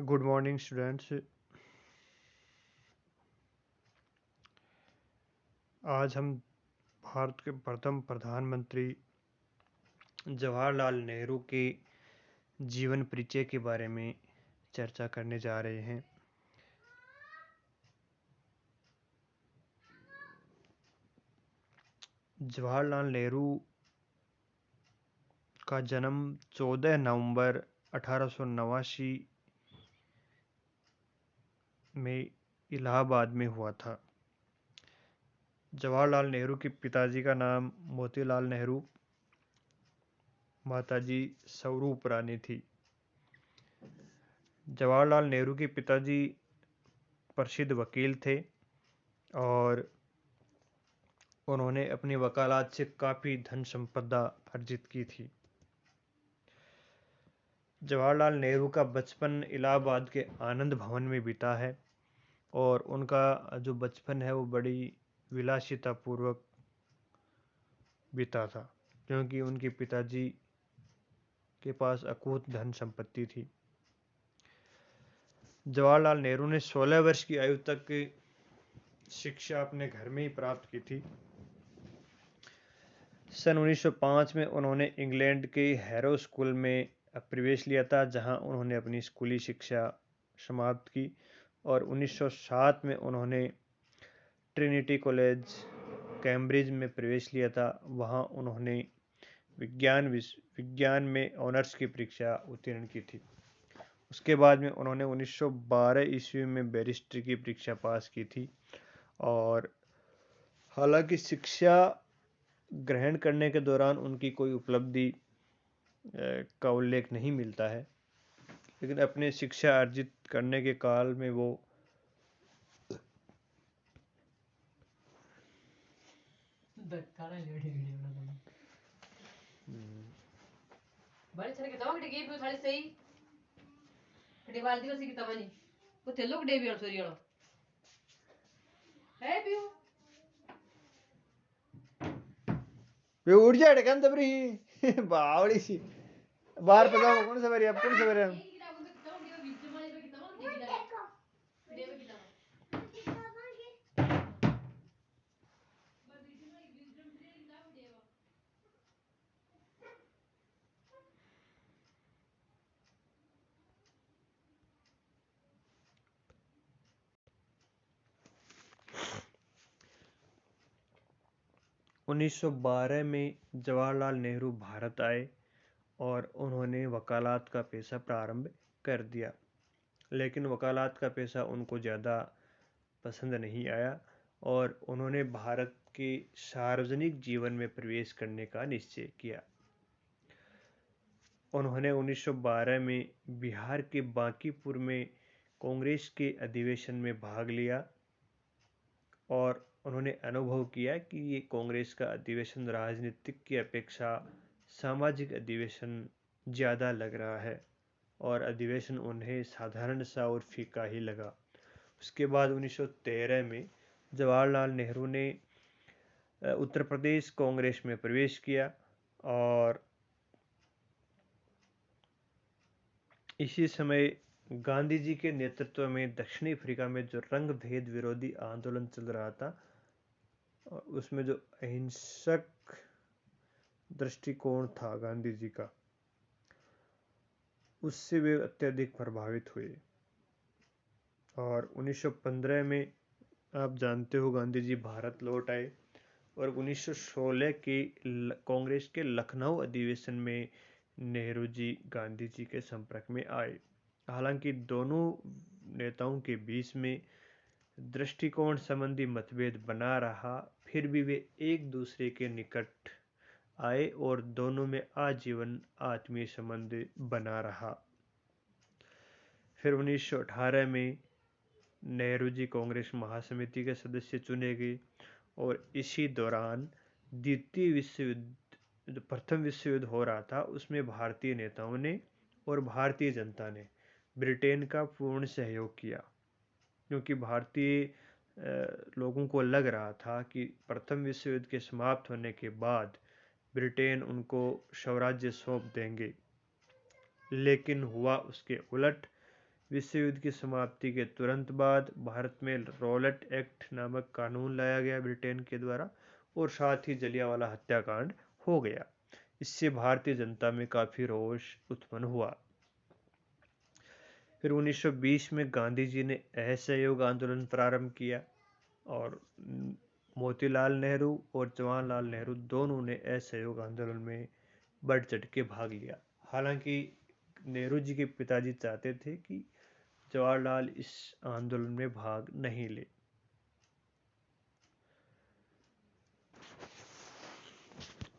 Good morning students. आज हम भारत के प्रथम प्रधानमंत्री जवाहरलाल नेहरू के जीवन परिचय के बारे में चर्चा करने जा रहे हैं। जवाहरलाल नेहरू का जन्म 14 नवंबर 1889 में इलाहाबाद में हुआ था। जवाहरलाल नेहरू के पिताजी का नाम मोतीलाल नेहरू, माताजी स्वरूप रानी थी। जवाहरलाल नेहरू के पिताजी प्रसिद्ध वकील थे और उन्होंने अपनी वकालत से काफ़ी धन संपदा अर्जित की थी। जवाहरलाल नेहरू का बचपन इलाहाबाद के आनंद भवन में बीता है और उनका जो बचपन है वो बड़ी विलासितापूर्वक बीता था, क्योंकि उनके पिताजी के पास अकूत धन संपत्ति थी। जवाहरलाल नेहरू ने 16 वर्ष की आयु तक शिक्षा अपने घर में ही प्राप्त की थी। सन 1905 में उन्होंने इंग्लैंड के हैरो स्कूल में प्रवेश लिया था, जहां उन्होंने अपनी स्कूली शिक्षा समाप्त की और 1907 में उन्होंने ट्रिनिटी कॉलेज कैम्ब्रिज में प्रवेश लिया था। वहां उन्होंने विज्ञान में ऑनर्स की परीक्षा उत्तीर्ण की थी। उसके बाद में उन्होंने 1912 ईस्वी में बैरिस्ट्री की परीक्षा पास की थी और हालांकि शिक्षा ग्रहण करने के दौरान उनकी कोई उपलब्धि का उल्लेख नहीं मिलता है, लेकिन अपने शिक्षा अर्जित करने के काल में वो उठ जाए क्या तबरी बावड़ी सी बाहर पजाओ। कौन सा बारी अब कौन सा बारी उन्नीस 1912 में जवाहरलाल नेहरू भारत आए और उन्होंने वकालत का पेशा प्रारंभ कर दिया, लेकिन वकालत का पेशा उनको ज़्यादा पसंद नहीं आया और उन्होंने भारत के सार्वजनिक जीवन में प्रवेश करने का निश्चय किया। उन्होंने 1912 में बिहार के बांकीपुर में कांग्रेस के अधिवेशन में भाग लिया और उन्होंने अनुभव किया कि ये कांग्रेस का अधिवेशन राजनीतिक की अपेक्षा सामाजिक अधिवेशन ज़्यादा लग रहा है और अधिवेशन उन्हें साधारण सा और फीका ही लगा। उसके बाद 1913 में जवाहरलाल नेहरू ने उत्तर प्रदेश कांग्रेस में प्रवेश किया और इसी समय गांधी जी के नेतृत्व में दक्षिणी अफ्रीका में जो रंग भेद विरोधी आंदोलन चल रहा था और उसमें जो अहिंसक दृष्टिकोण था गांधी जी का, उससे वे अत्यधिक प्रभावित हुए और 1915 में आप जानते हो गांधी जी भारत लौट आए और 1916 के कांग्रेस के लखनऊ अधिवेशन में नेहरू जी गांधी जी के संपर्क में आए। हालांकि दोनों नेताओं के बीच में दृष्टिकोण संबंधी मतभेद बना रहा, फिर भी वे एक दूसरे के निकट आए और दोनों में आजीवन आत्मीय संबंध बना रहा। फिर 1918 में नेहरू जी कांग्रेस महासमिति के सदस्य चुने गए और इसी दौरान द्वितीय विश्व युद्ध, जो प्रथम विश्व युद्ध हो रहा था, उसमें भारतीय नेताओं ने और भारतीय जनता ने ब्रिटेन का पूर्ण सहयोग किया, क्योंकि भारतीय लोगों को लग रहा था कि प्रथम विश्व युद्ध के समाप्त होने के बाद ब्रिटेन उनको स्वराज्य सौंप देंगे, लेकिन हुआ उसके उलट। विश्व युद्ध की समाप्ति के तुरंत बाद भारत में रॉलेट एक्ट नामक कानून लाया गया ब्रिटेन के द्वारा, और साथ ही जलियांवाला हत्याकांड हो गया। इससे भारतीय जनता में काफी रोष उत्पन्न हुआ। फिर 1920 में गांधी जी ने असहयोग आंदोलन प्रारंभ किया, और मोतीलाल नेहरू और जवाहरलाल नेहरू दोनों ने असहयोग आंदोलन में बढ़ चढ़ के भाग लिया। हालांकि नेहरू जी के पिताजी चाहते थे कि जवाहरलाल इस आंदोलन में भाग नहीं ले।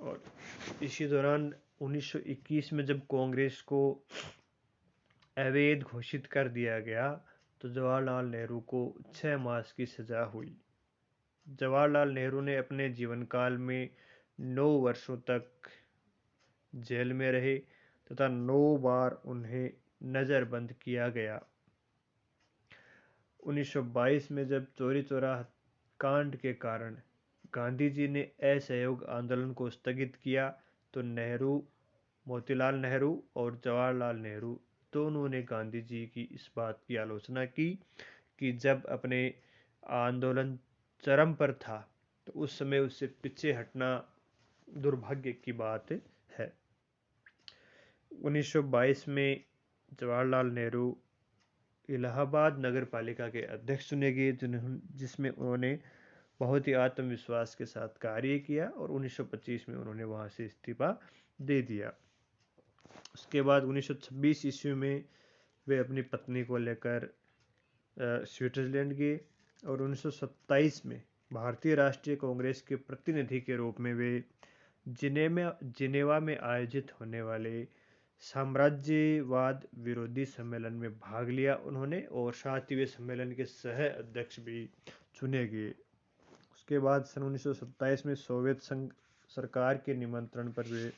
और इसी दौरान 1921 में जब कांग्रेस को अवैध घोषित कर दिया गया, तो जवाहरलाल नेहरू को 6 मास की सजा हुई। जवाहरलाल नेहरू ने अपने जीवन काल में 9 वर्षों तक जेल में रहे तथा 9 बार उन्हें नजरबंद किया गया। 1922 में जब चौरी चौरा कांड के कारण गांधी जी ने असहयोग आंदोलन को स्थगित किया, तो मोतीलाल नेहरू और जवाहरलाल नेहरू दोनों ने गांधी जी की इस बात की आलोचना की कि जब अपने आंदोलन चरम पर था, तो उस समय उससे पीछे हटना दुर्भाग्य की बात है। 1922 में जवाहरलाल नेहरू इलाहाबाद नगर पालिका के अध्यक्ष चुने गए, जिसमें उन्होंने बहुत ही आत्मविश्वास के साथ कार्य किया, और 1925 में उन्होंने वहां से इस्तीफा दे दिया। उसके बाद 1926 ईस्वी में वे अपनी पत्नी को लेकर स्विट्जरलैंड गए, और 1927 में भारतीय राष्ट्रीय कांग्रेस के प्रतिनिधि के रूप में वे जिनेवा में आयोजित होने वाले साम्राज्यवाद विरोधी सम्मेलन में भाग लिया उन्होंने, और साथ ही वे सम्मेलन के सह अध्यक्ष भी चुने गए। उसके बाद सन 1927 में सोवियत संघ सरकार के निमंत्रण पर वे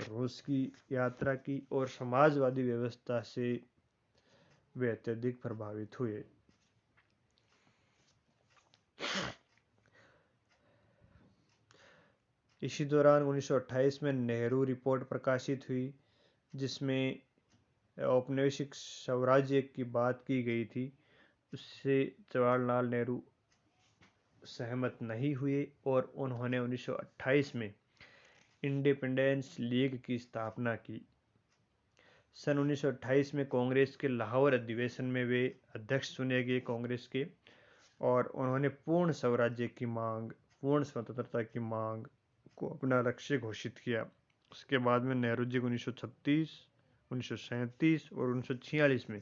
रूस की यात्रा की, और समाजवादी व्यवस्था से वे अत्यधिक प्रभावित हुए। इसी दौरान 1928 में नेहरू रिपोर्ट प्रकाशित हुई, जिसमें औपनिवेशिक स्वराज्य की बात की गई थी। उससे जवाहरलाल नेहरू सहमत नहीं हुए, और उन्होंने 1928 में इंडिपेंडेंस लीग की स्थापना की। सन 1928 में कांग्रेस के लाहौर अधिवेशन में वे अध्यक्ष चुने गए कांग्रेस के, और उन्होंने पूर्ण स्वराज्य की मांग, पूर्ण स्वतंत्रता की मांग को अपना लक्ष्य घोषित किया। उसके बाद में नेहरू जी 1936, 1937 और 1946 में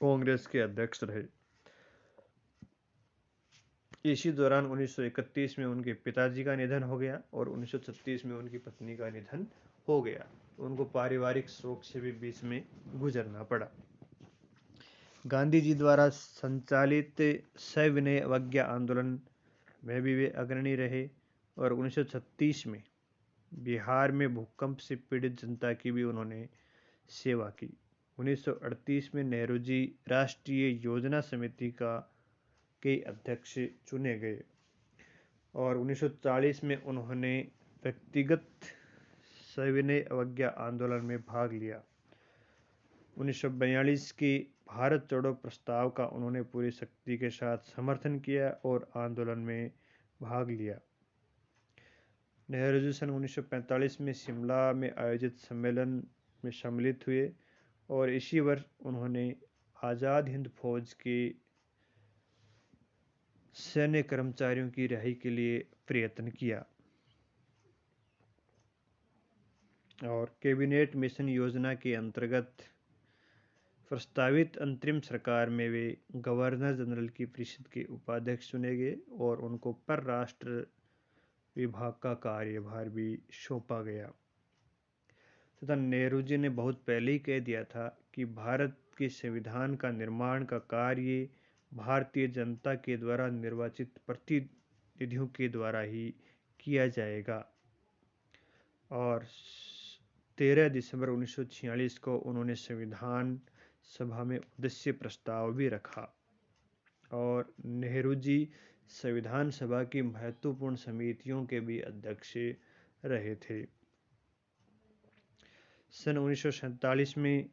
कांग्रेस के अध्यक्ष रहे। इसी दौरान 1931 में उनके पिताजी का निधन हो गया, और 1936 में उनकी पत्नी का निधन हो गया। उनको पारिवारिक शोक से भी बीच में गुजरना पड़ा। गांधी जी द्वारा संचालित सविनय अवज्ञा आंदोलन में भी वे अग्रणी रहे, और 1936 में बिहार में भूकंप से पीड़ित जनता की भी उन्होंने सेवा की। 1938 में नेहरू जी राष्ट्रीय योजना समिति के अध्यक्ष चुने गए, और 1940 में उन्होंने व्यक्तिगत सविनय अवज्ञा आंदोलन में भाग लिया। 1942 के भारत छोड़ो प्रस्ताव का उन्होंने पूरी शक्ति के साथ समर्थन किया और आंदोलन में भाग लिया। नेहरू जी सन 1945 में शिमला में आयोजित सम्मेलन में सम्मिलित हुए, और इसी वर्ष उन्होंने आज़ाद हिंद फौज के सैन्य कर्मचारियों की रिहाई के लिए प्रयत्न किया, और कैबिनेट मिशन योजना के अंतर्गत प्रस्तावित अंतरिम सरकार में वे गवर्नर जनरल की परिषद के उपाध्यक्ष चुने गए, और उनको परराष्ट्र विभाग का कार्यभार भी सौंपा गया। तथा नेहरू जी ने बहुत पहले ही कह दिया था कि भारत के संविधान का निर्माण का कार्य भारतीय जनता के द्वारा निर्वाचित प्रतिनिधियों के द्वारा ही किया जाएगा। और 13 दिसंबर 1946 को उन्होंने संविधान सभा में उद्देश्य प्रस्ताव भी रखा, और नेहरू जी संविधान सभा की महत्वपूर्ण समितियों के भी अध्यक्ष रहे थे। सन 1947 में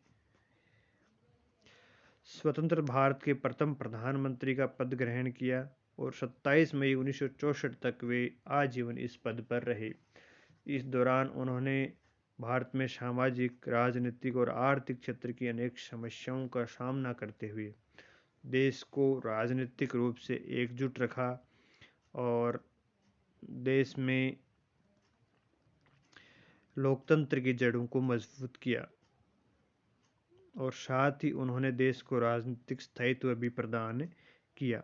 स्वतंत्र भारत के प्रथम प्रधानमंत्री का पद ग्रहण किया और 27 मई 1964 तक वे आजीवन इस पद पर रहे। इस दौरान उन्होंने भारत में सामाजिक, राजनीतिक और आर्थिक क्षेत्र की अनेक समस्याओं का सामना करते हुए देश को राजनीतिक रूप से एकजुट रखा और देश में लोकतंत्र की जड़ों को मजबूत किया और साथ ही उन्होंने देश को राजनीतिक स्थायित्व भी प्रदान किया।